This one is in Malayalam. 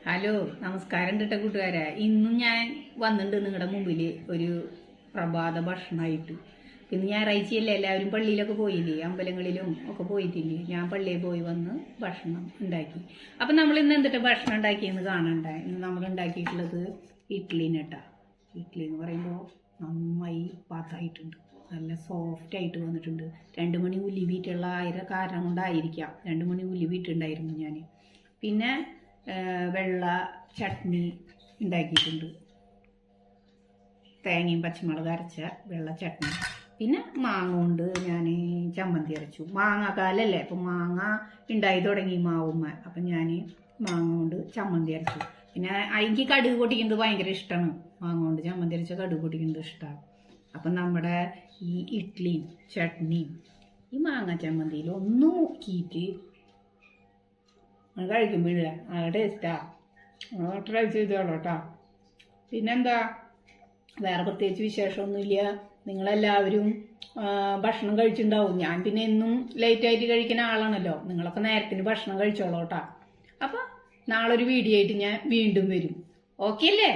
ഹലോ, നമസ്കാരം കേട്ട കൂട്ടുകാരെ. ഇന്നും ഞാൻ വന്നിട്ടുണ്ട് നിങ്ങളുടെ മുമ്പിൽ ഒരു പ്രഭാത ഭക്ഷണമായിട്ട്. ഇന്ന് ഞായറാഴ്ചയല്ലേ, എല്ലാവരും പള്ളിയിലൊക്കെ പോയില്ലേ, അമ്പലങ്ങളിലും ഒക്കെ പോയിട്ടില്ലേ. ഞാൻ പള്ളിയിൽ പോയി വന്ന് ഭക്ഷണം ഉണ്ടാക്കി. അപ്പം നമ്മൾ ഇന്ന് എന്തിട്ട് ഭക്ഷണം ഉണ്ടാക്കിയെന്ന് കാണണ്ട. ഇന്ന് നമ്മൾ ഉണ്ടാക്കിയിട്ടുള്ളത് ഇഡ്ഡലിനെട്ടാ. ഇഡ്ഡലി എന്ന് പറയുമ്പോൾ നന്നായി പാത്തായിട്ടുണ്ട്, നല്ല സോഫ്റ്റ് ആയിട്ട് വന്നിട്ടുണ്ട്. 2 മണി ഉലുവിയിട്ടുള്ള കാരണം കൊണ്ടായിരിക്കാം 2 മണി ഉലുവിയിട്ടുണ്ടായിരുന്നു ഞാൻ. പിന്നെ വെള്ള ചട്നി ഉണ്ടാക്കിയിട്ടുണ്ട്, തേങ്ങയും പച്ചമുളക് അരച്ച വെള്ള ചട്നി. പിന്നെ മാങ്ങ കൊണ്ട് ഞാൻ ചമ്മന്തി അരച്ചു. മാങ്ങാക്കാലല്ലേ, അപ്പം മാങ്ങ ഉണ്ടായി തുടങ്ങി മാവുമ്മ. അപ്പം ഞാൻ മാങ്ങ കൊണ്ട് ചമ്മന്തി അരച്ചു. പിന്നെ എനിക്ക് കടുക് പൊട്ടിക്കുന്നത് ഭയങ്കര ഇഷ്ടമാണ്. മാങ്ങ കൊണ്ട് ചമ്മന്തി അരച്ച കടുക് പൊട്ടിക്കുന്നത് ഇഷ്ടമാണ്. അപ്പം നമ്മുടെ ഈ ഇഡ്ഡലിയും ചട്നിയും ഈ മാങ്ങ ചമ്മന്തിയിൽ ഒന്ന് മുക്കിയിട്ട് കഴിക്കുമ്പോഴില്ല, നല്ല ടേസ്റ്റാ. ട്രൈ ചെയ്തോളൂ കേട്ടോ. പിന്നെന്താ, വേറെ പ്രത്യേകിച്ച് വിശേഷമൊന്നുമില്ല. നിങ്ങളെല്ലാവരും ഭക്ഷണം കഴിച്ചിട്ടുണ്ടാവും. ഞാൻ പിന്നെ എന്നും ലേറ്റായിട്ട് കഴിക്കുന്ന ആളാണല്ലോ. നിങ്ങളൊക്കെ നേരത്തിന് ഭക്ഷണം കഴിച്ചോളൂ കേട്ടോ. അപ്പം നാളെ ഒരു വീഡിയോ ആയിട്ട് ഞാൻ വീണ്ടും വരും. ഓക്കെ അല്ലേ?